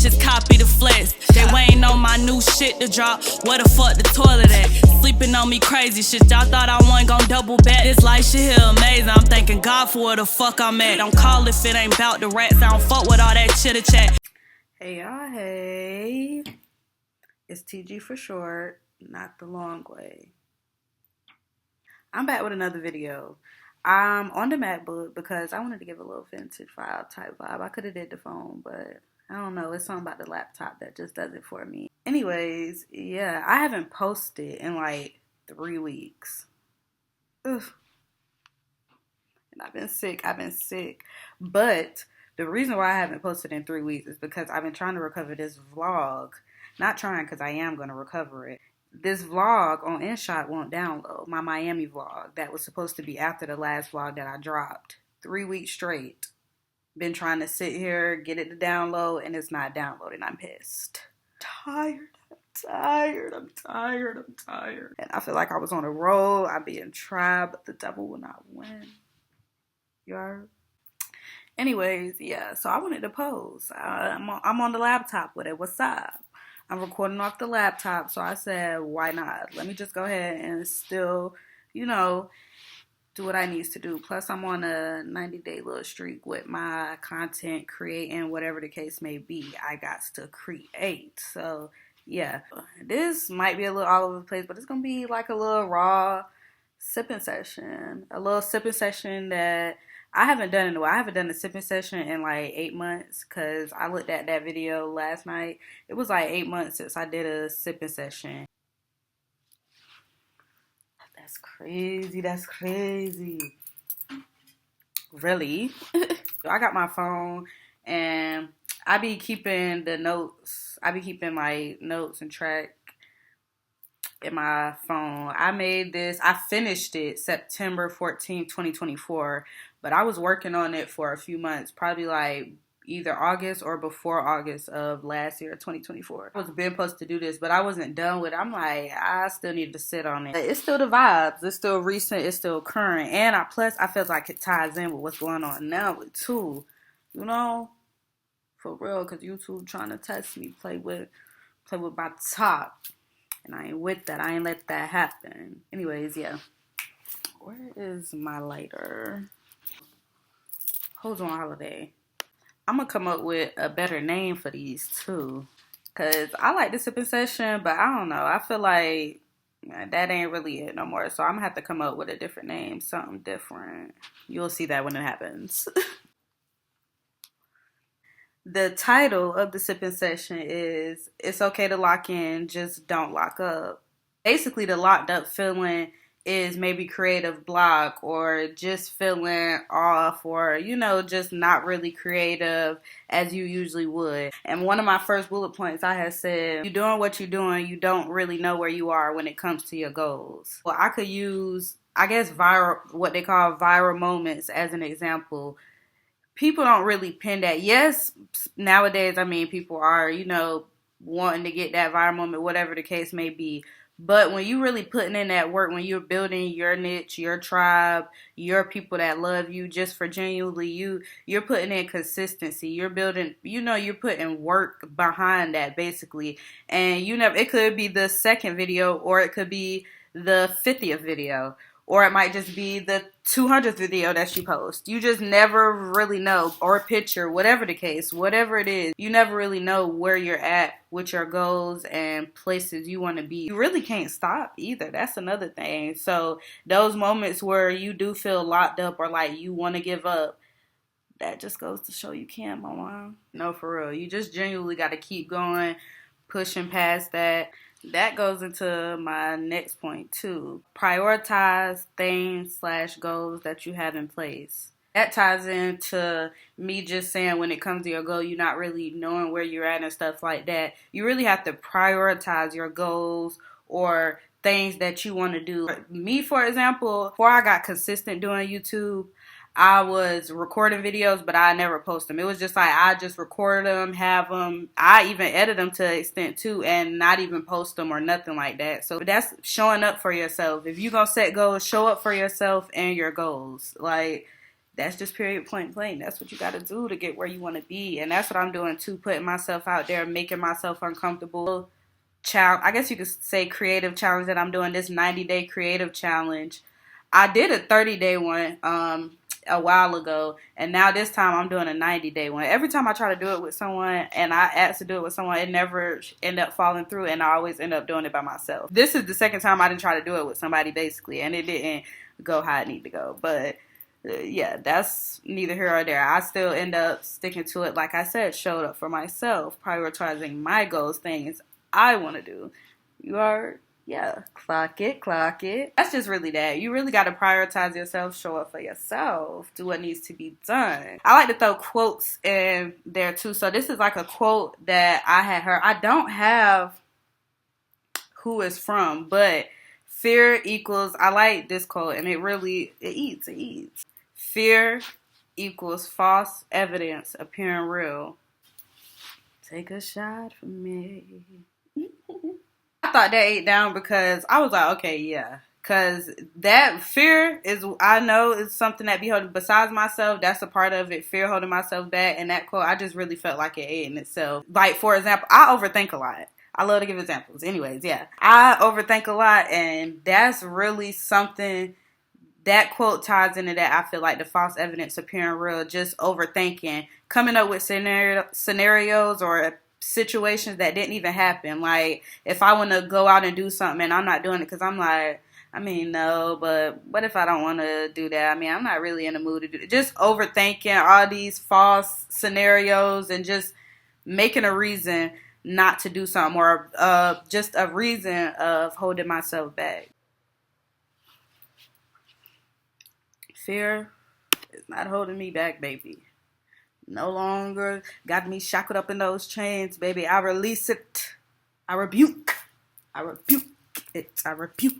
Just copy the flex. They waiting on my new shit to drop. Where the fuck the toilet at? Sleeping on me crazy shit. Y'all thought I wasn't gon' double back. This life shit here amazing. I'm thanking God for where the fuck I'm at. Don't call if it ain't bout the rats. I don't fuck with all that chitter chat. Hey y'all, hey. It's TG for short, not the long way. I'm back with another video. I'm on the MacBook because I wanted to give a little vintage file type vibe. I could have did the phone, but I don't know. It's something about the laptop that just does it for me. Anyways, yeah, I haven't posted in like 3 weeks. Ugh. And I've been sick. But the reason why I haven't posted in 3 weeks is because I've been trying to recover this vlog. Not trying, because I am going to recover it. This vlog on InShot won't download. My Miami vlog that was supposed to be after the last vlog that I dropped. 3 weeks straight. Been trying to sit here, get it to download, and it's not downloading. I'm pissed. I'm tired. And I feel like I was on a roll. I'm being tried, but the devil will not win. You heard? Anyways, yeah, so I wanted to pose. I'm on the laptop with it. What's up? I'm recording off the laptop, so I said, why not? Let me just go ahead and still, you know, do what I need to do. Plus, I'm on a 90-day little streak with my content creating, whatever the case may be. I got to create. So, yeah. This might be a little all over the place, but it's going to be like a little raw sipping session. A little sipping session that I haven't done in a while. I haven't done a sipping session in like 8 months because I looked at that video last night. It was like 8 months since I did a sipping session. That's crazy. Really? I got my phone and I be keeping the notes. I be keeping my notes and track in my phone. I finished it September 14th, 2024, but I was working on it for a few months, probably like either August or before August of last year, 2024. I was been supposed to do this, but I wasn't done with it. I'm like, I still need to sit on it. It's still the vibes. It's still recent. It's still current. And plus, I feel like it ties in with what's going on now with too. You know? For real, because YouTube trying to test me, play with my top. And I ain't with that. I ain't let that happen. Anyways, yeah. Where is my lighter? Hold on, holiday. I'm going to come up with a better name for these too. Because I like the sipping session, but I don't know. I feel like that ain't really it no more. So I'm going to have to come up with a different name. Something different. You'll see that when it happens. The title of the sipping session is It's Okay to Lock In, Just Don't Lock Up. Basically, the locked up feeling is maybe creative block or just feeling off or, you know, just not really creative as you usually would. And one of my first bullet points, I had said, you're doing what you're doing, you don't really know where you are when it comes to your goals. Well, I could use, I guess, what they call viral moments as an example. People don't really pin that. Yes, nowadays, I mean, people are, you know, wanting to get that viral moment, whatever the case may be. But when you really putting in that work, when you're building your niche, your tribe, your people that love you just for genuinely you're putting in consistency. You're building, you know, you're putting work behind that basically. And you never, it could be the second video or it could be the 50th video. Or it might just be the 200th video that she posts. You just never really know. Or a picture, whatever the case, whatever it is. You never really know where you're at with your goals and places you want to be. You really can't stop either. That's another thing. So those moments where you do feel locked up or like you want to give up, that just goes to show you can't, mama. No, for real. You just genuinely got to keep going, pushing past that. That goes into my next point too. Prioritize things/goals that you have in place. That ties into me just saying when it comes to your goal, you're not really knowing where you're at and stuff like that. You really have to prioritize your goals or things that you want to do. Me, for example, before I got consistent doing YouTube, I was recording videos, but I never post them. It was just like I just record them, have them. I even edit them to an extent too, and not even post them or nothing like that. So that's showing up for yourself. If you're going to set goals, show up for yourself and your goals. Like, That's just period, point blank. That's what you got to do to get where you want to be. And that's what I'm doing too, putting myself out there, making myself uncomfortable. I guess you could say creative challenge that I'm doing, this 90-day creative challenge. I did a 30-day one a while ago, and now this time I'm doing a 90-day one. Every time I try to do it with someone and I ask to do it with someone, it never end up falling through, and I always end up doing it by myself. This is the second time I didn't try to do it with somebody, basically, and it didn't go how it needed to go. But yeah, that's neither here or there. I still end up sticking to it. Like I said, showed up for myself, prioritizing my goals, things I want to do. You are, yeah, clock it. That's just really that. You really got to prioritize yourself, show up for yourself, do what needs to be done. I like to throw quotes in there too. So this is like a quote that I had heard. I don't have who it's from, but fear equals, I like this quote, and it eats. Fear equals false evidence appearing real. Take a shot from me. I thought that ate down because I was like, okay, yeah. Because that fear is, I know, is something that be holding, besides myself, that's a part of it, fear holding myself back. And that quote, I just really felt like it ate in itself. Like, for example, I overthink a lot. I love to give examples. Anyways, yeah. I overthink a lot, and that's really something, that quote ties into that. I feel like the false evidence appearing real, just overthinking, coming up with scenarios or situations that didn't even happen. Like, if I want to go out and do something and I'm not doing it because I'm like, no, but what if I don't want to do that? I'm not really in the mood to do it. Just overthinking all these false scenarios and just making a reason not to do something, or just a reason of holding myself back. Fear is not holding me back, baby. No longer got me shackled up in those chains, baby. I release it. I rebuke it. I rebuke.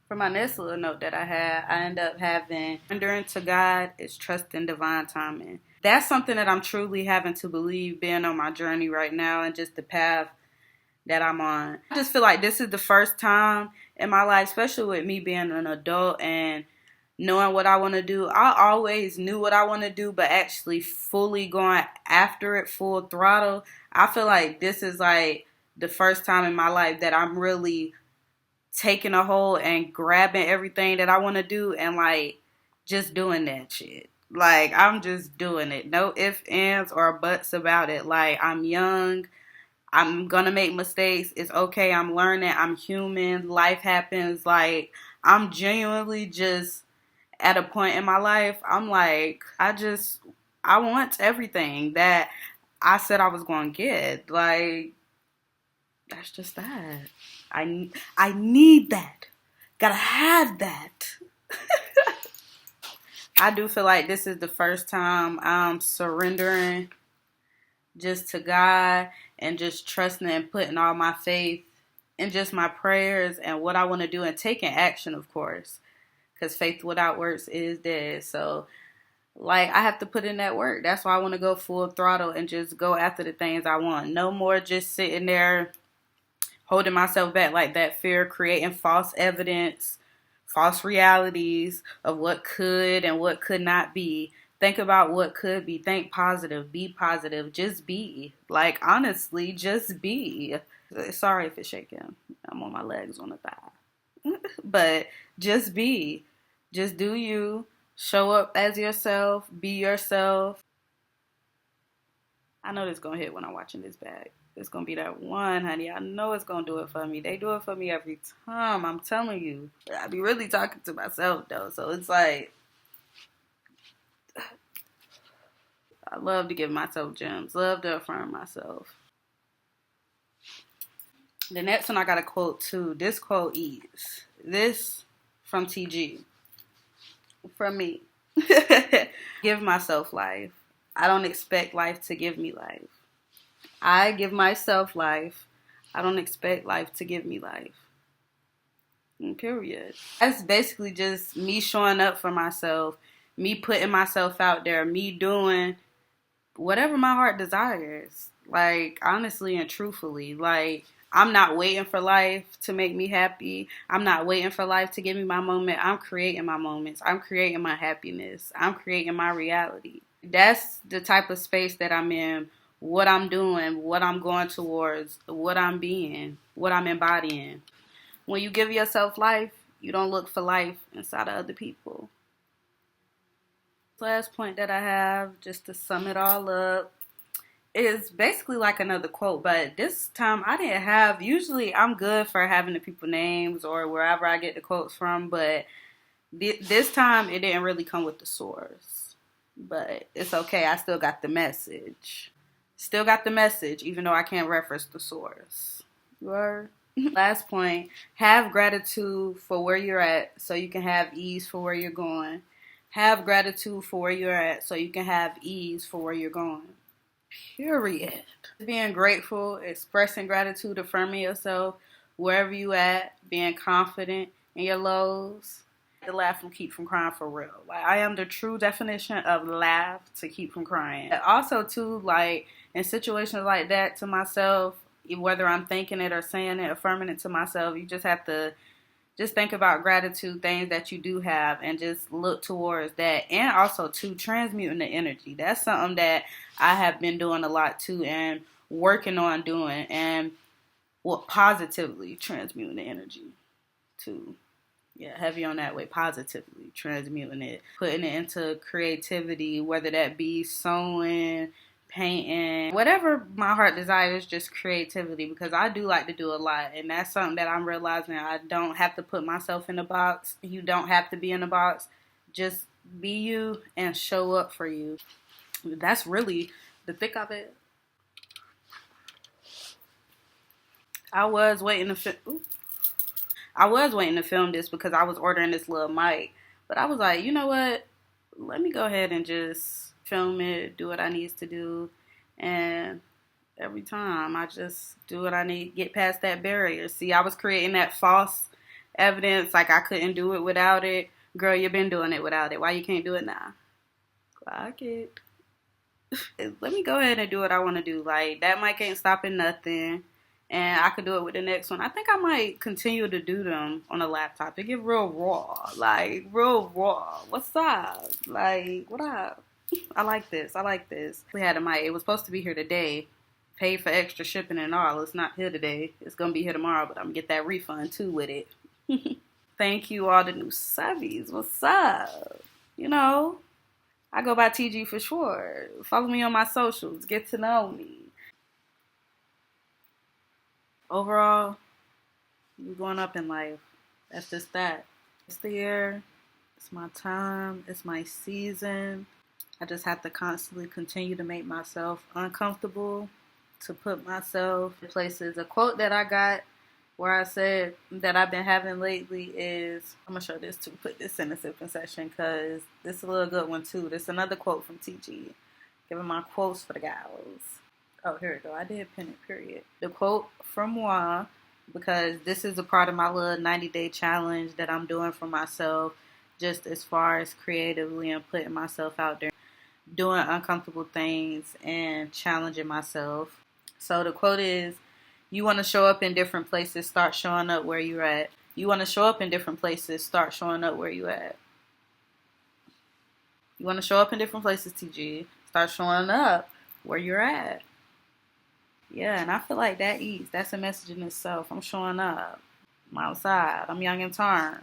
For my next little note that I had, I end up having, surrendering to God is trusting divine timing. That's something that I'm truly having to believe, being on my journey right now and just the path that I'm on. I just feel like this is the first time in my life, especially with me being an adult and knowing what I want to do. I always knew what I want to do, but actually fully going after it full throttle, I feel like this is like the first time in my life that I'm really taking a hold and grabbing everything that I want to do and like just doing that shit. Like, I'm just doing it. No ifs, ands, or buts about it. Like, I'm young. I'm gonna make mistakes. It's okay. I'm learning. I'm human. Life happens. Like, I'm genuinely just at a point in my life. I'm like, I want everything that I said I was gonna get. Like, that's just that. I need that. Gotta have that. I do feel like this is the first time I'm surrendering just to God and just trusting and putting all my faith in just my prayers and what I want to do and taking action, of course, because faith without works is dead. So, like, I have to put in that work. That's why I want to go full throttle and just go after the things I want. No more just sitting there holding myself back like that, fear, creating false evidence, false realities of what could and what could not be. Think about what could be. Think positive. Be positive. Just be. Like, honestly, just be. Sorry if it's shaking. I'm on my legs on the thigh. But just be. Just do you. Show up as yourself. Be yourself. I know this is going to hit when I'm watching this back. It's going to be that one, honey. I know it's going to do it for me. They do it for me every time. I'm telling you. I be really talking to myself, though. So it's like, I love to give myself gems. Love to affirm myself. The next one I got a quote, too. This quote is, this from TG. From me. Give myself life. I don't expect life to give me life. I give myself life. I don't expect life to give me life. Period. That's basically just me showing up for myself, me putting myself out there, me doing whatever my heart desires. Like, honestly and truthfully. Like, I'm not waiting for life to make me happy. I'm not waiting for life to give me my moment. I'm creating my moments. I'm creating my happiness. I'm creating my reality. That's the type of space that I'm in, what I'm doing, what I'm going towards, what I'm being, what I'm embodying. When you give yourself life, you don't look for life inside of other people. Last point that I have, just to sum it all up, is basically like another quote, but this time I didn't have, usually I'm good for having the people names or wherever I get the quotes from, but this time it didn't really come with the source. But it's okay, I still got the message. Still got the message, even though I can't reference the source. Word. Last point, have gratitude for where you're at so you can have ease for where you're going. Have gratitude for where you're at so you can have ease for where you're going. Period. Being grateful, expressing gratitude, affirming yourself wherever you at, being confident in your lows. To laugh and keep from crying for real. Like, I am the true definition of laugh to keep from crying. Also, too, like, in situations like that, to myself, whether I'm thinking it or saying it, affirming it to myself, you just have to just think about gratitude, things that you do have, and just look towards that. And also, too, transmuting the energy. That's something that I have been doing a lot, too, and working on doing. And positively transmuting the energy, too. Yeah, heavy on that way, positively transmuting it. Putting it into creativity, whether that be sewing, painting, whatever my heart desires, just creativity, because I do like to do a lot, and that's something that I'm realizing. I don't have to put myself in a box. You don't have to be in a box. Just be you and show up for you. That's really the thick of it. I was waiting to film this because I was ordering this little mic, but I was like, you know what? Let me go ahead and just film it, do what I need to do, and every time I just do what I need, get past that barrier. See, I was creating that false evidence, like I couldn't do it without it. Girl, you've been doing it without it. Why you can't do it now? Clock it. Let me go ahead and do what I want to do. Like, that mic ain't stopping nothing, and I could do it with the next one. I think I might continue to do them on a laptop. It get real raw. Like, real raw. What's up? Like, what up? I like this. We had a mic. It was supposed to be here today. Paid for extra shipping and all. It's not here today. It's going to be here tomorrow, but I'm going to get that refund too with it. Thank you, all the new subbies. What's up? You know, I go by TG for sure. Follow me on my socials. Get to know me. Overall, you're going up in life. That's just that. It's the year. It's my time. It's my season. I just have to constantly continue to make myself uncomfortable, to put myself in places. A quote that I got where I said that I've been having lately is, I'm going to show this too, put this in the sipping session because this is a little good one too. This is another quote from TG. Giving my quotes for the gals. Oh, here we go. I did pin it, period. The quote from moi, because this is a part of my little 90-day challenge that I'm doing for myself, just as far as creatively and putting myself out there, doing uncomfortable things and challenging myself. So the quote is, you want to show up in different places, start showing up where you're at. You want to show up in different places, start showing up where you're at. You want to show up in different places, TG, start showing up where you're at. Yeah, and I feel like that eats. That's a message in itself. I'm showing up. I'm outside. I'm young and turned.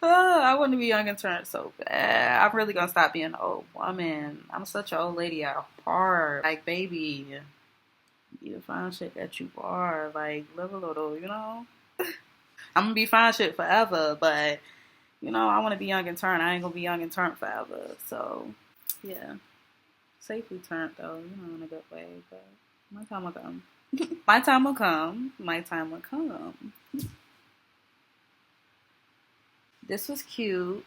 I want to be young and turned so bad. I'm really going to stop being an old woman. I'm such an old lady at heart. Like, baby, you find shit that you are. Like, live a little, you know? I'm going to be fine shit forever, but, you know, I want to be young and turned. I ain't going to be young and turned forever. So, yeah. Safely turned, though, you know, in a good way, but my time will come. My time will come. My time will come. This was cute.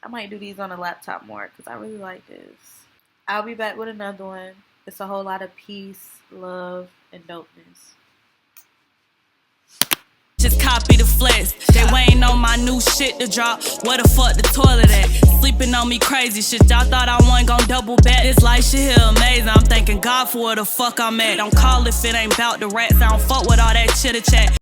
I might do these on a laptop more because I really like this. I'll be back with another one. It's a whole lot of peace, love, and dopeness. Just copy the flex. They waiting on my new shit to drop. Where the fuck the toilet at? Sleeping sipping on me crazy shit. Y'all thought I wasn't gon' double back. This life shit here amazing. I'm thanking God for where the fuck I'm at. Don't call if it ain't bout the rats. I don't fuck with all that chitter chat.